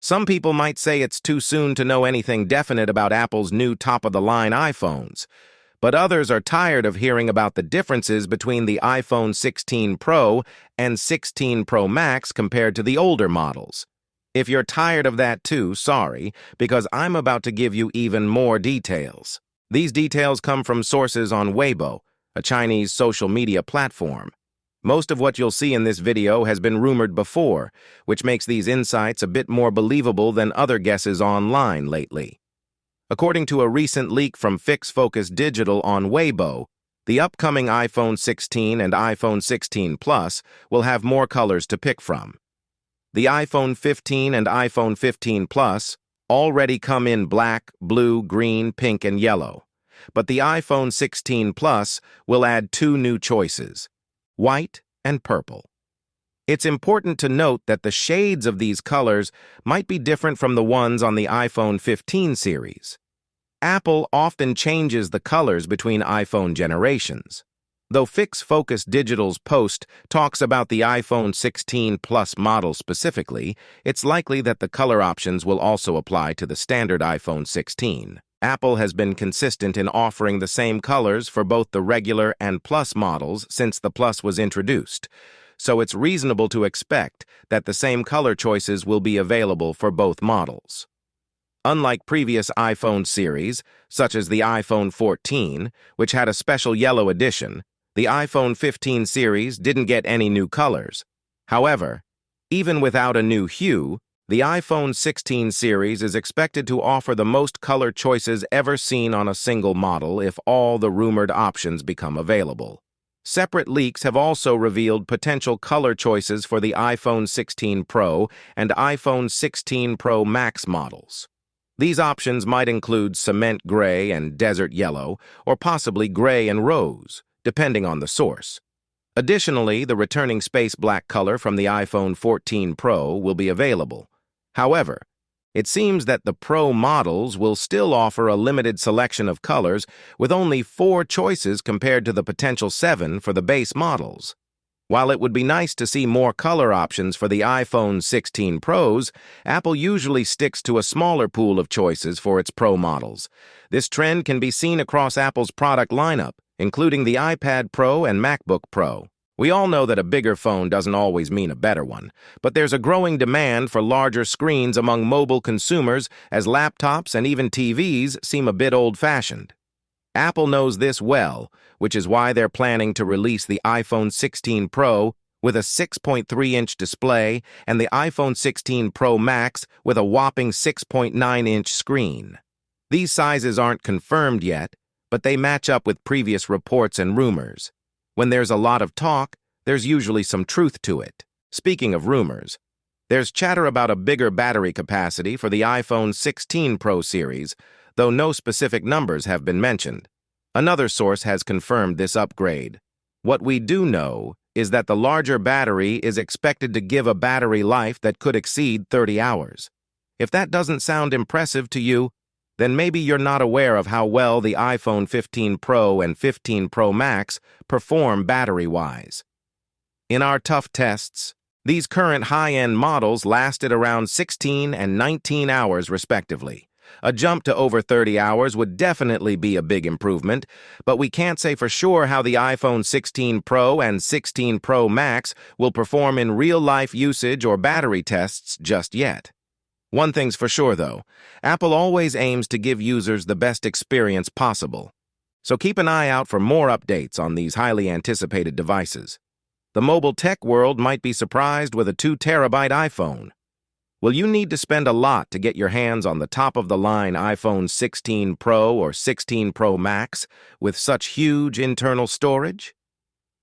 Some people might say it's too soon to know anything definite about Apple's new top-of-the-line iPhones, but others are tired of hearing about the differences between the iPhone 16 Pro and 16 Pro Max compared to the older models. If you're tired of that too, sorry, because I'm about to give you even more details. These details come from sources on Weibo, a Chinese social media platform. Most of what you'll see in this video has been rumored before, which makes these insights a bit more believable than other guesses online lately. According to a recent leak from Focus Digital on Weibo, the upcoming iPhone 16 and iPhone 16 Plus will have more colors to pick from. The iPhone 15 and iPhone 15 Plus already come in black, blue, green, pink, and yellow. But the iPhone 16 Plus will add two new choices: white and purple. It's important to note that the shades of these colors might be different from the ones on the iPhone 15 series. Apple often changes the colors between iPhone generations. Though Focus Digital's post talks about the iPhone 16 Plus model specifically, it's likely that the color options will also apply to the standard iPhone 16. Apple has been consistent in offering the same colors for both the regular and Plus models since the Plus was introduced, so it's reasonable to expect that the same color choices will be available for both models. Unlike previous iPhone series, such as the iPhone 14, which had a special yellow edition, the iPhone 15 series didn't get any new colors. However, even without a new hue, the iPhone 16 series is expected to offer the most color choices ever seen on a single model if all the rumored options become available. Separate leaks have also revealed potential color choices for the iPhone 16 Pro and iPhone 16 Pro Max models. These options might include cement gray and desert yellow, or possibly gray and rose, depending on the source. Additionally, the returning space black color from the iPhone 14 Pro will be available. However, it seems that the Pro models will still offer a limited selection of colors with only 4 choices compared to the potential 7 for the base models. While it would be nice to see more color options for the iPhone 16 Pros, Apple usually sticks to a smaller pool of choices for its Pro models. This trend can be seen across Apple's product lineup, including the iPad Pro and MacBook Pro. We all know that a bigger phone doesn't always mean a better one, but there's a growing demand for larger screens among mobile consumers as laptops and even TVs seem a bit old-fashioned. Apple knows this well, which is why they're planning to release the iPhone 16 Pro with a 6.3-inch display and the iPhone 16 Pro Max with a whopping 6.9-inch screen. These sizes aren't confirmed yet, but they match up with previous reports and rumors. When there's a lot of talk, there's usually some truth to it. Speaking of rumors, there's chatter about a bigger battery capacity for the iPhone 16 Pro series, though no specific numbers have been mentioned. Another source has confirmed this upgrade. What we do know is that the larger battery is expected to give a battery life that could exceed 30 hours. If that doesn't sound impressive to you, then maybe you're not aware of how well the iPhone 15 Pro and 15 Pro Max perform battery-wise. In our tough tests, these current high-end models lasted around 16 and 19 hours respectively. A jump to over 30 hours would definitely be a big improvement, but we can't say for sure how the iPhone 16 Pro and 16 Pro Max will perform in real-life usage or battery tests just yet. One thing's for sure, though, Apple always aims to give users the best experience possible. So keep an eye out for more updates on these highly anticipated devices. The mobile tech world might be surprised with a 2-terabyte iPhone. Will you need to spend a lot to get your hands on the top-of-the-line iPhone 16 Pro or 16 Pro Max with such huge internal storage?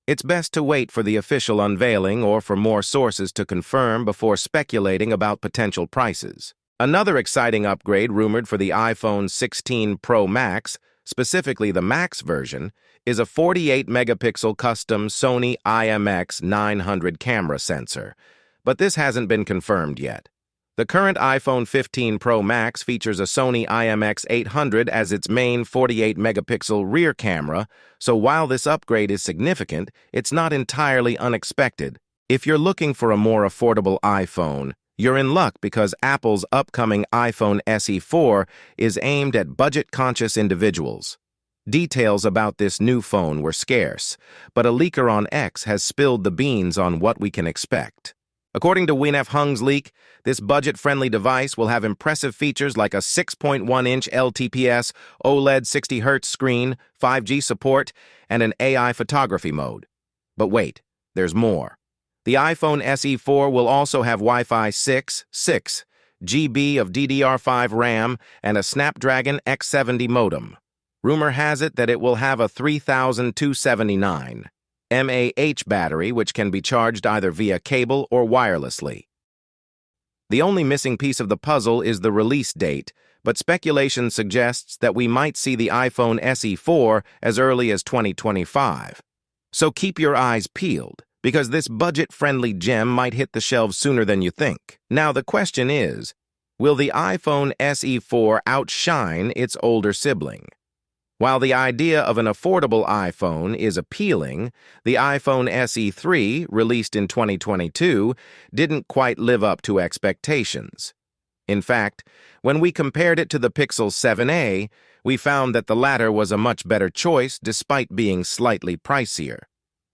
It's best to wait for the official unveiling or for more sources to confirm before speculating about potential prices. Another exciting upgrade rumored for the iPhone 16 Pro Max, specifically the Max version, is a 48-megapixel custom Sony IMX900 camera sensor, but this hasn't been confirmed yet. The current iPhone 15 Pro Max features a Sony IMX800 as its main 48-megapixel rear camera, so while this upgrade is significant, it's not entirely unexpected. If you're looking for a more affordable iPhone, You're in luck because Apple's upcoming iPhone SE 4 is aimed at budget-conscious individuals. Details about this new phone were scarce, but a leaker on X has spilled the beans on what we can expect. According to Winef Hung's leak, this budget-friendly device will have impressive features like a 6.1-inch LTPS OLED 60Hz screen, 5G support, and an AI photography mode. But wait, there's more. The iPhone SE 4 will also have Wi-Fi 6, 6 GB of DDR5 RAM, and a Snapdragon X70 modem. Rumor has it that it will have a 3279 mAh battery, which can be charged either via cable or wirelessly. The only missing piece of the puzzle is the release date, but speculation suggests that we might see the iPhone SE 4 as early as 2025. So keep your eyes peeled, because this budget-friendly gem might hit the shelves sooner than you think. Now the question is, will the iPhone SE 4 outshine its older sibling? While the idea of an affordable iPhone is appealing, the iPhone SE 3, released in 2022, didn't quite live up to expectations. In fact, when we compared it to the Pixel 7a, we found that the latter was a much better choice despite being slightly pricier.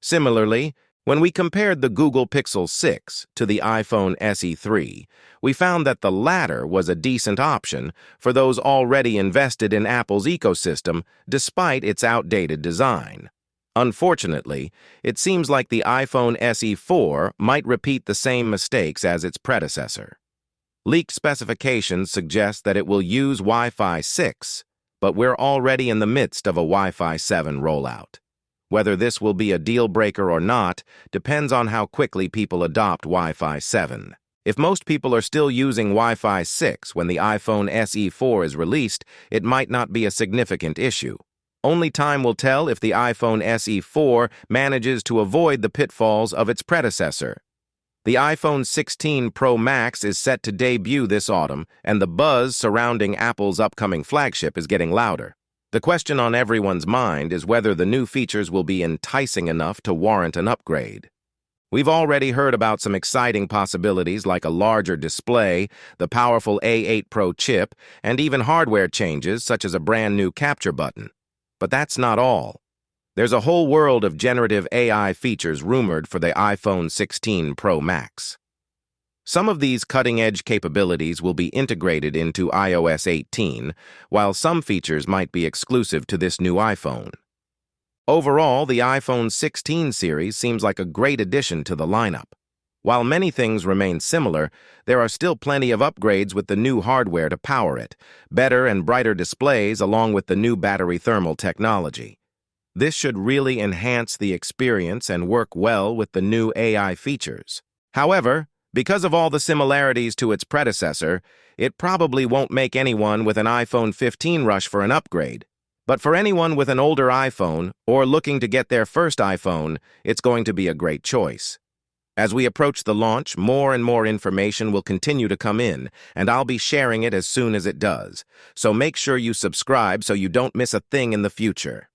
Similarly, when we compared the Google Pixel 6 to the iPhone SE 3, we found that the latter was a decent option for those already invested in Apple's ecosystem despite its outdated design. Unfortunately, it seems like the iPhone SE 4 might repeat the same mistakes as its predecessor. Leaked specifications suggest that it will use Wi-Fi 6, but we're already in the midst of a Wi-Fi 7 rollout. Whether this will be a deal breaker or not depends on how quickly people adopt Wi-Fi 7. If most people are still using Wi-Fi 6 when the iPhone SE 4 is released, it might not be a significant issue. Only time will tell if the iPhone SE 4 manages to avoid the pitfalls of its predecessor. The iPhone 16 Pro Max is set to debut this autumn, and the buzz surrounding Apple's upcoming flagship is getting louder. The question on everyone's mind is whether the new features will be enticing enough to warrant an upgrade. We've already heard about some exciting possibilities like a larger display, the powerful A8 Pro chip, and even hardware changes such as a brand new capture button. But that's not all. There's a whole world of generative AI features rumored for the iPhone 16 Pro Max. Some of these cutting-edge capabilities will be integrated into iOS 18, while some features might be exclusive to this new iPhone. Overall, the iPhone 16 series seems like a great addition to the lineup. While many things remain similar, there are still plenty of upgrades with the new hardware to power it, better and brighter displays along with the new battery thermal technology. This should really enhance the experience and work well with the new AI features. However, because of all the similarities to its predecessor, it probably won't make anyone with an iPhone 15 rush for an upgrade. But for anyone with an older iPhone or looking to get their first iPhone, it's going to be a great choice. As we approach the launch, more and more information will continue to come in, and I'll be sharing it as soon as it does. So make sure you subscribe so you don't miss a thing in the future.